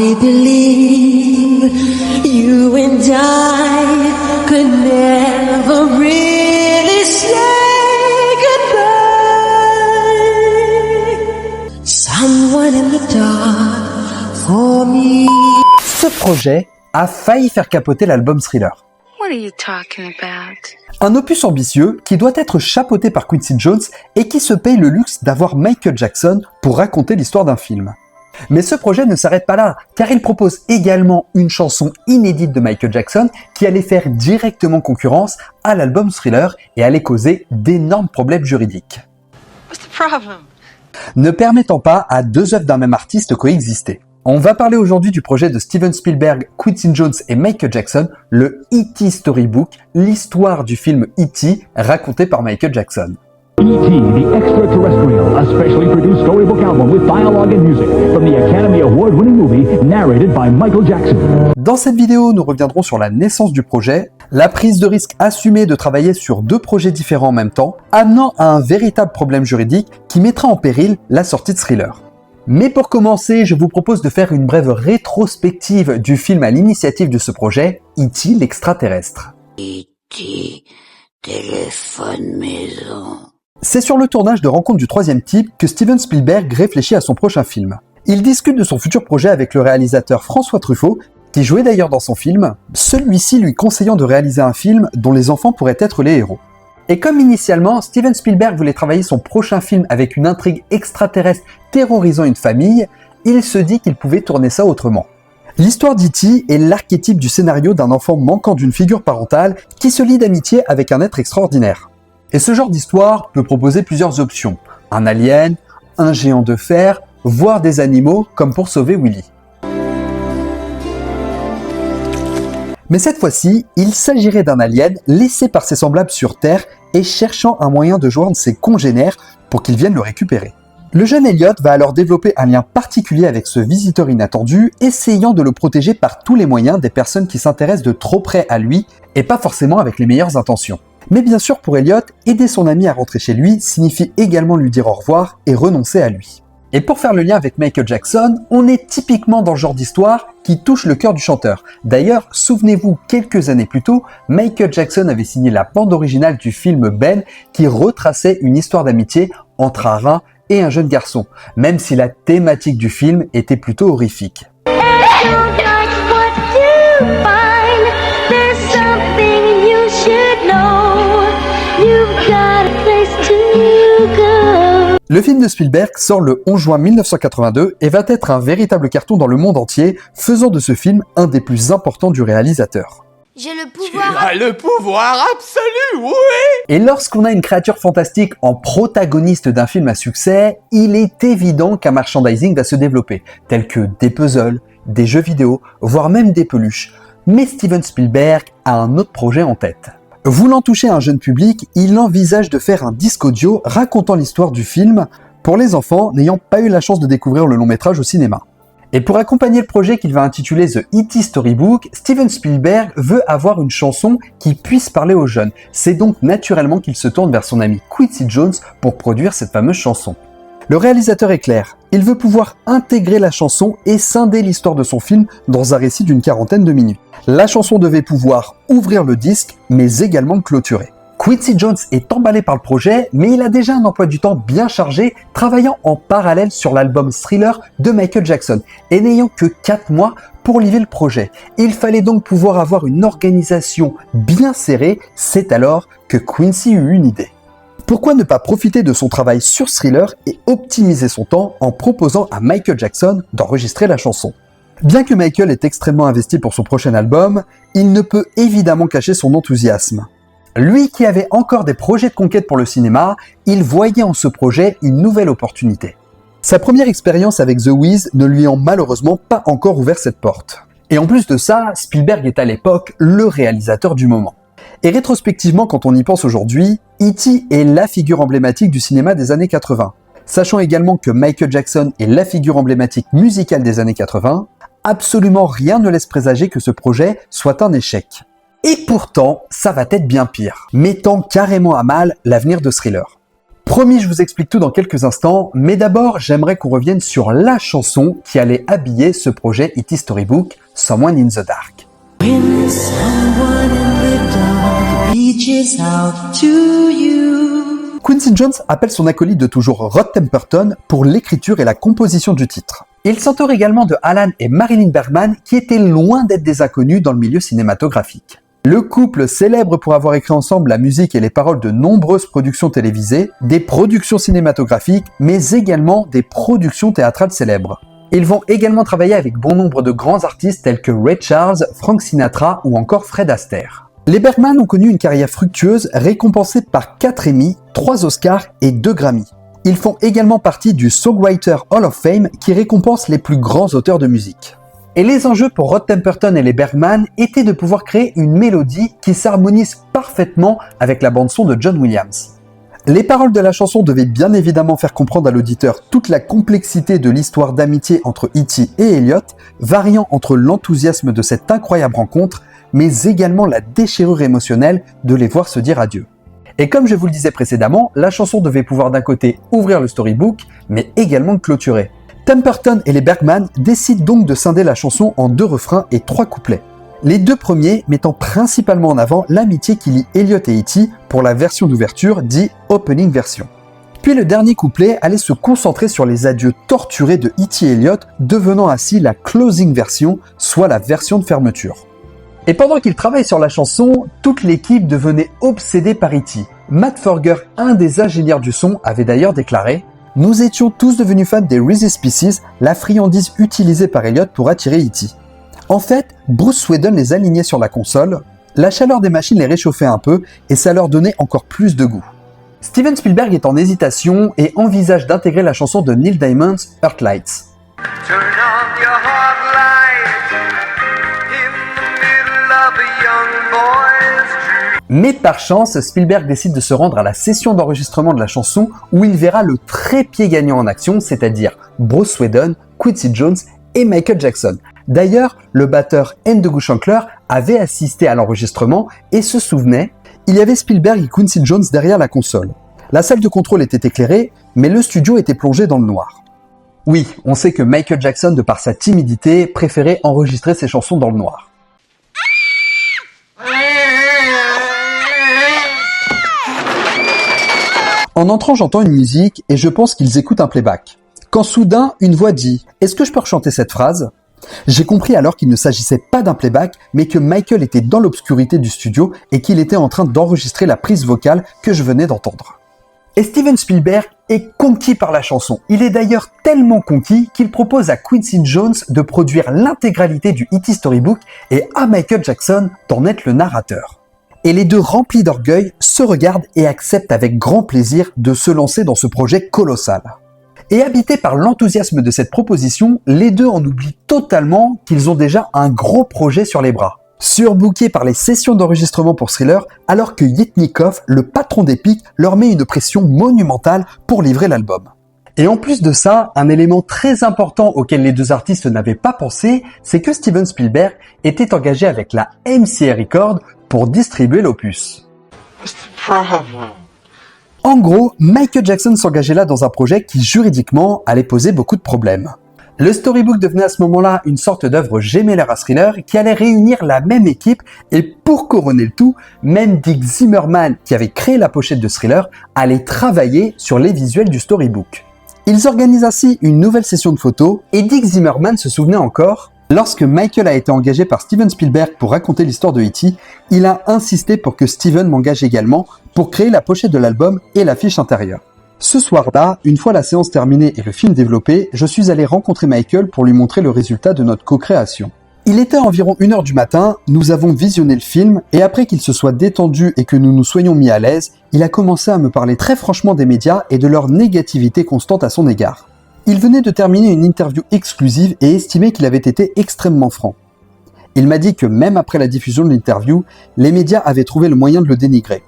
I believe you and I could never really say goodbye. Someone in the dark for me. Ce projet a failli faire capoter l'album Thriller. What are you talking about? Un opus ambitieux qui doit être chapeauté par Quincy Jones et qui se paye le luxe d'avoir Michael Jackson pour raconter l'histoire d'un film. Mais ce projet ne s'arrête pas là, car il propose également une chanson inédite de Michael Jackson qui allait faire directement concurrence à l'album Thriller et allait causer d'énormes problèmes juridiques. What's the problem? Ne permettant pas à deux œuvres d'un même artiste coexister. On va parler aujourd'hui du projet de Steven Spielberg, Quincy Jones et Michael Jackson, le E.T. Storybook, l'histoire du film E.T. raconté par Michael Jackson. E.T., the extraterrestrial, a specially produced storybook album with dialogue and music from the Academy Award-winning movie narrated by Michael Jackson. Dans cette vidéo, nous reviendrons sur la naissance du projet, la prise de risque assumée de travailler sur deux projets différents en même temps, amenant à un véritable problème juridique qui mettra en péril la sortie de Thriller. Mais pour commencer, je vous propose de faire une brève rétrospective du film à l'initiative de ce projet, E.T. l'extraterrestre. E.T. téléphone maison. C'est sur le tournage de Rencontre du troisième type que Steven Spielberg réfléchit à son prochain film. Il discute de son futur projet avec le réalisateur François Truffaut, qui jouait d'ailleurs dans son film, celui-ci lui conseillant de réaliser un film dont les enfants pourraient être les héros. Et comme initialement, Steven Spielberg voulait travailler son prochain film avec une intrigue extraterrestre terrorisant une famille, il se dit qu'il pouvait tourner ça autrement. L'histoire d'E.T. est l'archétype du scénario d'un enfant manquant d'une figure parentale qui se lie d'amitié avec un être extraordinaire. Et ce genre d'histoire peut proposer plusieurs options. Un alien, un géant de fer, voire des animaux comme pour sauver Willy. Mais cette fois-ci, il s'agirait d'un alien laissé par ses semblables sur Terre et cherchant un moyen de joindre ses congénères pour qu'ils viennent le récupérer. Le jeune Elliot va alors développer un lien particulier avec ce visiteur inattendu, essayant de le protéger par tous les moyens des personnes qui s'intéressent de trop près à lui et pas forcément avec les meilleures intentions. Mais bien sûr pour Elliot, aider son ami à rentrer chez lui signifie également lui dire au revoir et renoncer à lui. Et pour faire le lien avec Michael Jackson, on est typiquement dans le genre d'histoire qui touche le cœur du chanteur. D'ailleurs, souvenez-vous, quelques années plus tôt, Michael Jackson avait signé la bande originale du film Ben qui retraçait une histoire d'amitié entre un rat et un jeune garçon, même si la thématique du film était plutôt horrifique. Le film de Spielberg sort le 11 juin 1982 et va être un véritable carton dans le monde entier, faisant de ce film un des plus importants du réalisateur. J'ai le pouvoir. Tu as le pouvoir absolu, oui! Et lorsqu'on a une créature fantastique en protagoniste d'un film à succès, il est évident qu'un merchandising va se développer, tel que des puzzles, des jeux vidéo, voire même des peluches. Mais Steven Spielberg a un autre projet en tête. Voulant toucher un jeune public, il envisage de faire un disque audio racontant l'histoire du film pour les enfants n'ayant pas eu la chance de découvrir le long métrage au cinéma. Et pour accompagner le projet qu'il va intituler The E.T. Storybook, Steven Spielberg veut avoir une chanson qui puisse parler aux jeunes. C'est donc naturellement qu'il se tourne vers son ami Quincy Jones pour produire cette fameuse chanson. Le réalisateur est clair, il veut pouvoir intégrer la chanson et scinder l'histoire de son film dans un récit d'une quarantaine de minutes. La chanson devait pouvoir ouvrir le disque, mais également le clôturer. Quincy Jones est emballé par le projet, mais il a déjà un emploi du temps bien chargé, travaillant en parallèle sur l'album Thriller de Michael Jackson, et n'ayant que 4 mois pour livrer le projet. Il fallait donc pouvoir avoir une organisation bien serrée, c'est alors que Quincy eut une idée. Pourquoi ne pas profiter de son travail sur Thriller et optimiser son temps en proposant à Michael Jackson d'enregistrer la chanson? Bien que Michael est extrêmement investi pour son prochain album, il ne peut évidemment cacher son enthousiasme. Lui qui avait encore des projets de conquête pour le cinéma, il voyait en ce projet une nouvelle opportunité. Sa première expérience avec The Wiz ne lui a malheureusement pas encore ouvert cette porte. Et en plus de ça, Spielberg est à l'époque le réalisateur du moment. Et rétrospectivement, quand on y pense aujourd'hui, E.T. est la figure emblématique du cinéma des années 80. Sachant également que Michael Jackson est la figure emblématique musicale des années 80, absolument rien ne laisse présager que ce projet soit un échec. Et pourtant, ça va être bien pire, mettant carrément à mal l'avenir de Thriller. Promis, je vous explique tout dans quelques instants, mais d'abord, j'aimerais qu'on revienne sur la chanson qui allait habiller ce projet E.T. Storybook, Someone in the Dark. When someone in the dark reaches out to you. Quincy Jones appelle son acolyte de toujours Rod Temperton pour l'écriture et la composition du titre. Il s'entoure également de Alan et Marilyn Bergman qui étaient loin d'être des inconnus dans le milieu cinématographique. Le couple célèbre pour avoir écrit ensemble la musique et les paroles de nombreuses productions télévisées, des productions cinématographiques, mais également des productions théâtrales célèbres. Ils vont également travailler avec bon nombre de grands artistes tels que Ray Charles, Frank Sinatra ou encore Fred Astaire. Les Bergman ont connu une carrière fructueuse récompensée par 4 Emmy, 3 Oscars et 2 Grammy. Ils font également partie du Songwriter Hall of Fame qui récompense les plus grands auteurs de musique. Et les enjeux pour Rod Temperton et les Bergman étaient de pouvoir créer une mélodie qui s'harmonise parfaitement avec la bande-son de John Williams. Les paroles de la chanson devaient bien évidemment faire comprendre à l'auditeur toute la complexité de l'histoire d'amitié entre E.T. et Elliot, variant entre l'enthousiasme de cette incroyable rencontre, mais également la déchirure émotionnelle de les voir se dire adieu. Et comme je vous le disais précédemment, la chanson devait pouvoir d'un côté ouvrir le storybook, mais également le clôturer. Temperton et les Bergman décident donc de scinder la chanson en 2 refrains et 3 couplets. Les 2 premiers mettant principalement en avant l'amitié qui lie Elliot et E.T. pour la version d'ouverture, dit opening version. Puis le dernier couplet allait se concentrer sur les adieux torturés de E.T. et Elliot, devenant ainsi la closing version, soit la version de fermeture. Et pendant qu'ils travaillent sur la chanson, toute l'équipe devenait obsédée par E.T. Matt Forger, un des ingénieurs du son, avait d'ailleurs déclaré « Nous étions tous devenus fans des Reese's Pieces, la friandise utilisée par Elliot pour attirer E.T. En fait, Bruce Whedon les alignait sur la console, la chaleur des machines les réchauffait un peu et ça leur donnait encore plus de goût. Steven Spielberg est en hésitation et envisage d'intégrer la chanson de Neil Diamond's Earthlights. Turn on your hot light in the middle of a young boy's dream. Mais par chance, Spielberg décide de se rendre à la session d'enregistrement de la chanson où il verra le trépied gagnant en action, c'est-à-dire Bruce Whedon, Quincy Jones et Michael Jackson. D'ailleurs, le batteur Ndugu Shankler avait assisté à l'enregistrement et se souvenait, il y avait Spielberg et Quincy Jones derrière la console. La salle de contrôle était éclairée, mais le studio était plongé dans le noir. Oui, on sait que Michael Jackson, de par sa timidité, préférait enregistrer ses chansons dans le noir. En entrant, j'entends une musique et je pense qu'ils écoutent un playback. Quand soudain, une voix dit « Est-ce que je peux rechanter cette phrase ?» J'ai compris alors qu'il ne s'agissait pas d'un playback, mais que Michael était dans l'obscurité du studio et qu'il était en train d'enregistrer la prise vocale que je venais d'entendre. Et Steven Spielberg est conquis par la chanson. Il est d'ailleurs tellement conquis qu'il propose à Quincy Jones de produire l'intégralité du E.T. Storybook et à Michael Jackson d'en être le narrateur. Et les 2 remplis d'orgueil se regardent et acceptent avec grand plaisir de se lancer dans ce projet colossal. Et habités par l'enthousiasme de cette proposition, les 2 en oublient totalement qu'ils ont déjà un gros projet sur les bras. Surbookés par les sessions d'enregistrement pour Thriller, alors que Yetnikov, le patron d'Epic, leur met une pression monumentale pour livrer l'album. Et en plus de ça, un élément très important auquel les 2 artistes n'avaient pas pensé, c'est que Steven Spielberg était engagé avec la MCA Records pour distribuer l'opus. En gros, Michael Jackson s'engageait là dans un projet qui juridiquement allait poser beaucoup de problèmes. Le storybook devenait à ce moment-là une sorte d'œuvre gémellaire à Thriller qui allait réunir la même équipe et pour couronner le tout, même Dick Zimmerman qui avait créé la pochette de Thriller allait travailler sur les visuels du storybook. Ils organisent ainsi une nouvelle session de photos et Dick Zimmerman se souvenait encore, lorsque Michael a été engagé par Steven Spielberg pour raconter l'histoire de E.T., il a insisté pour que Steven m'engage également pour créer la pochette de l'album et l'affiche intérieure. Ce soir-là, une fois la séance terminée et le film développé, je suis allé rencontrer Michael pour lui montrer le résultat de notre co-création. Il était environ 1h du matin, nous avons visionné le film et après qu'il se soit détendu et que nous nous soyons mis à l'aise, il a commencé à me parler très franchement des médias et de leur négativité constante à son égard. Il venait de terminer une interview exclusive et estimait qu'il avait été extrêmement franc. Il m'a dit que même après la diffusion de l'interview, les médias avaient trouvé le moyen de le dénigrer.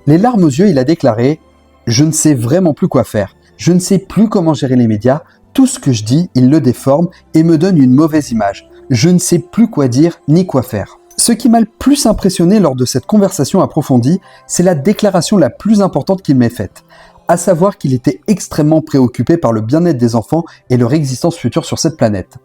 Les larmes aux yeux, il a déclaré « Je ne sais vraiment plus quoi faire. Je ne sais plus comment gérer les médias. Tout ce que je dis, ils le déforment et me donnent une mauvaise image. Je ne sais plus quoi dire ni quoi faire. » Ce qui m'a le plus impressionné lors de cette conversation approfondie, c'est la déclaration la plus importante qu'il m'ait faite. à savoir qu'il était extrêmement préoccupé par le bien-être des enfants et leur existence future sur cette planète.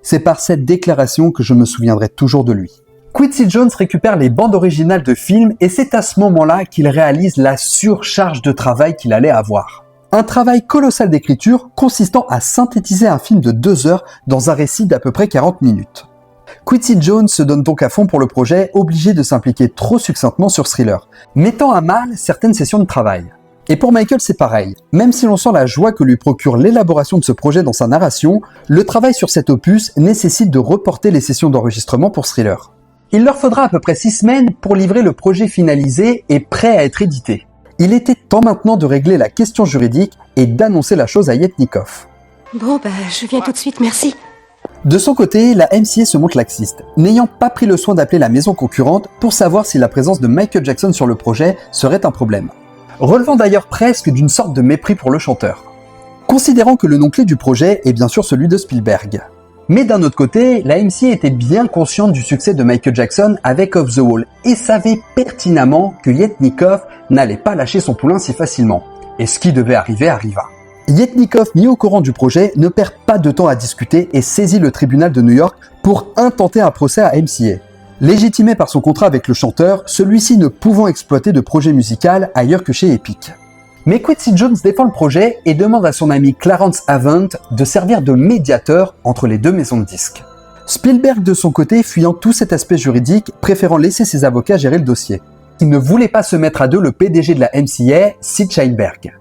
C'est par cette déclaration que je me souviendrai toujours de lui. Quincy Jones récupère les bandes originales de films et c'est à ce moment-là qu'il réalise la surcharge de travail qu'il allait avoir. Un travail colossal d'écriture consistant à synthétiser un film de 2 heures dans un récit d'à peu près 40 minutes. Quincy Jones se donne donc à fond pour le projet, obligé de s'impliquer trop succinctement sur Thriller, mettant à mal certaines sessions de travail. Et pour Michael, c'est pareil. Même si l'on sent la joie que lui procure l'élaboration de ce projet dans sa narration, le travail sur cet opus nécessite de reporter les sessions d'enregistrement pour Thriller. Il leur faudra à peu près 6 semaines pour livrer le projet finalisé et prêt à être édité. Il était temps maintenant de régler la question juridique et d'annoncer la chose à Yetnikov. Bon, je viens tout de suite, merci. De son côté, la MCA se montre laxiste, n'ayant pas pris le soin d'appeler la maison concurrente pour savoir si la présence de Michael Jackson sur le projet serait un problème. Relevant d'ailleurs presque d'une sorte de mépris pour le chanteur. Considérant que le nom clé du projet est bien sûr celui de Spielberg. Mais d'un autre côté, la MCA était bien consciente du succès de Michael Jackson avec Off the Wall et savait pertinemment que Yetnikov n'allait pas lâcher son poulain si facilement. Et ce qui devait arriver arriva. Yetnikov, mis au courant du projet, ne perd pas de temps à discuter et saisit le tribunal de New York pour intenter un procès à MCA. Légitimé par son contrat avec le chanteur, celui-ci ne pouvant exploiter de projet musical ailleurs que chez Epic. Mais Quincy Jones défend le projet et demande à son ami Clarence Avant de servir de médiateur entre les deux maisons de disques. Spielberg de son côté, fuyant tout cet aspect juridique, préférant laisser ses avocats gérer le dossier. Il ne voulait pas se mettre à deux le PDG de la MCA, Sid Sheinberg.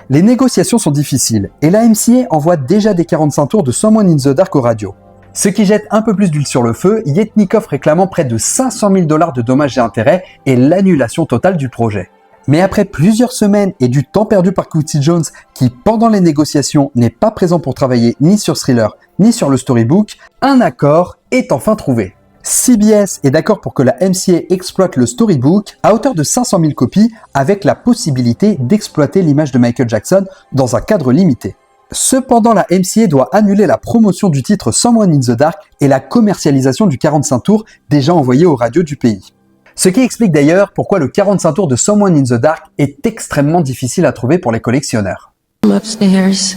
Les négociations sont difficiles et la MCA envoie déjà des 45 tours de Someone in the Dark aux radios. Ce qui jette un peu plus d'huile sur le feu, Yetnikov réclamant près de 500 000 $ de dommages et intérêts et l'annulation totale du projet. Mais après plusieurs semaines et du temps perdu par Quincy Jones, qui pendant les négociations n'est pas présent pour travailler ni sur Thriller ni sur le storybook, un accord est enfin trouvé. CBS est d'accord pour que la MCA exploite le storybook à hauteur de 500 000 copies avec la possibilité d'exploiter l'image de Michael Jackson dans un cadre limité. Cependant, la MCA doit annuler la promotion du titre Someone in the Dark et la commercialisation du 45 tours déjà envoyé aux radios du pays. Ce qui explique d'ailleurs pourquoi le 45 tours de Someone in the Dark est extrêmement difficile à trouver pour les collectionneurs. Upstairs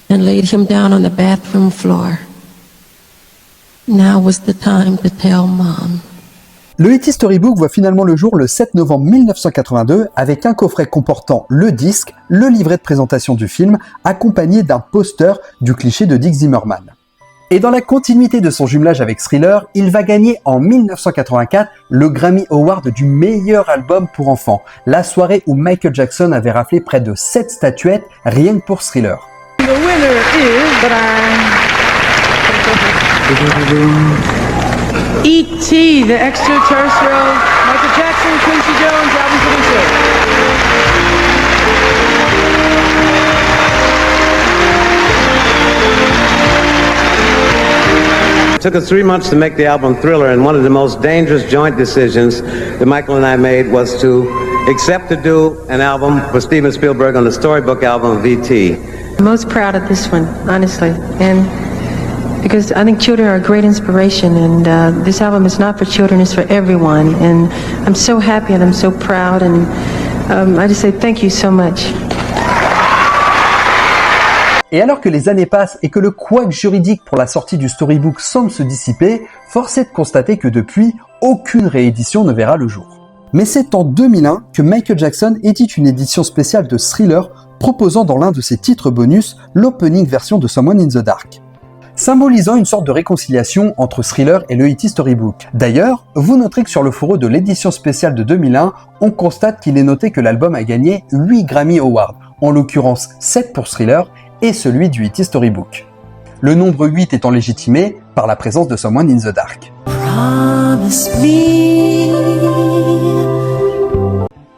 and laid him down on the bathroom floor. Now was the time to tell Mom. Le E.T. Storybook voit finalement le jour le 7 novembre 1982 avec un coffret comportant le disque, le livret de présentation du film, accompagné d'un poster du cliché de Dick Zimmerman. Et dans la continuité de son jumelage avec Thriller, il va gagner en 1984 le Grammy Award du meilleur album pour enfants, la soirée où Michael Jackson avait raflé près de 7 statuettes rien que pour Thriller. The winner is E.T., the extraterrestrial, Michael Jackson, Quincy Jones, album producer. It took us 3 months to make the album Thriller, and one of the most dangerous joint decisions that Michael and I made was to accept to do an album for Steven Spielberg on the storybook album of E.T. I'm most proud of this one, honestly, and because I think children are a great inspiration, and this album is not for children, it's for everyone, and I'm so happy and I'm so proud, and I just say thank you so much. Et alors que les années passent et que le couac juridique pour la sortie du storybook semble se dissiper, force est de constater que depuis, aucune réédition ne verra le jour. Mais c'est en 2001 que Michael Jackson édite une édition spéciale de Thriller proposant dans l'un de ses titres bonus l'opening version de Someone in the Dark, symbolisant une sorte de réconciliation entre Thriller et le E.T. Storybook. D'ailleurs, vous noterez que sur le fourreau de l'édition spéciale de 2001, on constate qu'il est noté que l'album a gagné 8 Grammy Awards, en l'occurrence 7 pour Thriller et celui du E.T. Storybook. Le nombre 8 étant légitimé par la présence de Someone in the Dark. Promise me.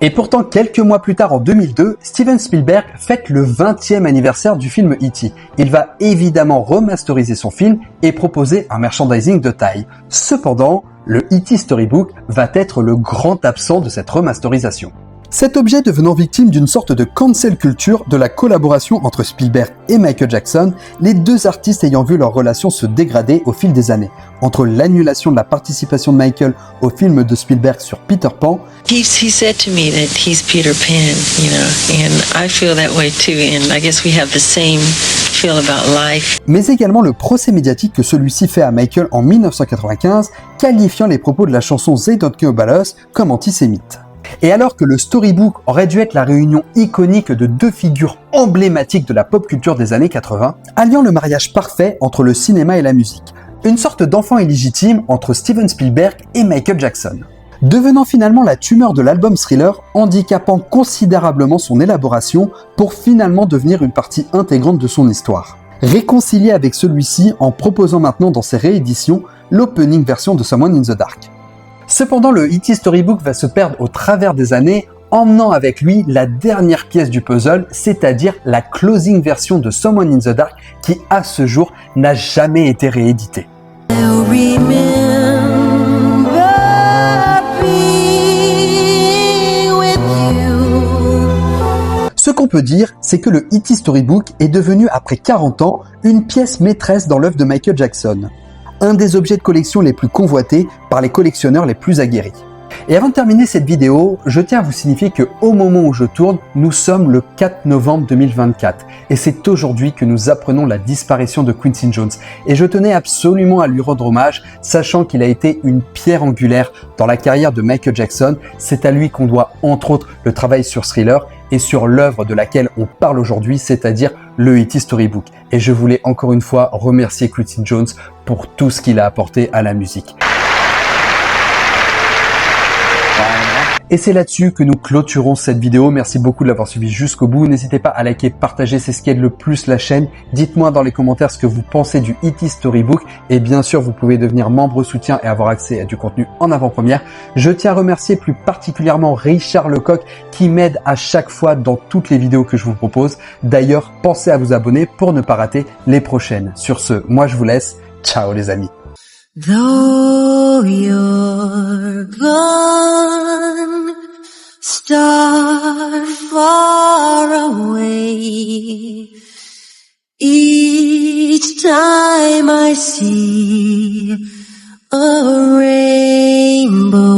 Et pourtant, quelques mois plus tard, en 2002, Steven Spielberg fête le 20e anniversaire du film E.T. Il va évidemment remasteriser son film et proposer un merchandising de taille. Cependant, le E.T. Storybook va être le grand absent de cette remasterisation. Cet objet devenant victime d'une sorte de cancel culture de la collaboration entre Spielberg et Michael Jackson, les deux artistes ayant vu leur relation se dégrader au fil des années. Entre l'annulation de la participation de Michael au film de Spielberg sur Peter Pan, He said to me that he's Peter Pan, you know, and I feel that way too, and I guess we have the same feel about life. mais également le procès médiatique que celui-ci fait à Michael en 1995, qualifiant les propos de la chanson They Don't Care About Us comme antisémites. Et alors que le storybook aurait dû être la réunion iconique de deux figures emblématiques de la pop culture des années 80, alliant le mariage parfait entre le cinéma et la musique, une sorte d'enfant illégitime entre Steven Spielberg et Michael Jackson, devenant finalement la tumeur de l'album Thriller, handicapant considérablement son élaboration pour finalement devenir une partie intégrante de son histoire. Réconcilié avec celui-ci en proposant maintenant dans ses rééditions l'opening version de Someone in the Dark. Cependant, le E.T. Storybook va se perdre au travers des années, emmenant avec lui la dernière pièce du puzzle, c'est-à-dire la closing version de Someone in the Dark qui, à ce jour, n'a jamais été rééditée. Ce qu'on peut dire, c'est que le E.T. Storybook est devenu, après 40 ans, une pièce maîtresse dans l'œuvre de Michael Jackson. Un des objets de collection les plus convoités par les collectionneurs les plus aguerris. Et avant de terminer cette vidéo, je tiens à vous signifier que au moment où je tourne, nous sommes le 4 novembre 2024 et c'est aujourd'hui que nous apprenons la disparition de Quincy Jones. Et je tenais absolument à lui rendre hommage, sachant qu'il a été une pierre angulaire dans la carrière de Michael Jackson. C'est à lui qu'on doit entre autres le travail sur Thriller et sur l'œuvre de laquelle on parle aujourd'hui, c'est-à-dire le E.T. Storybook. Et je voulais encore une fois remercier Quincy Jones pour tout ce qu'il a apporté à la musique. Et c'est là-dessus que nous clôturons cette vidéo. Merci beaucoup de l'avoir suivi jusqu'au bout. N'hésitez pas à liker, partager, c'est ce qui aide le plus la chaîne. Dites-moi dans les commentaires ce que vous pensez du E.T. Storybook. Et bien sûr, vous pouvez devenir membre soutien et avoir accès à du contenu en avant-première. Je tiens à remercier plus particulièrement Richard Lecoq qui m'aide à chaque fois dans toutes les vidéos que je vous propose. D'ailleurs, pensez à vous abonner pour ne pas rater les prochaines. Sur ce, moi je vous laisse. Ciao les amis. Though you're gone, star far away, each time I see a rainbow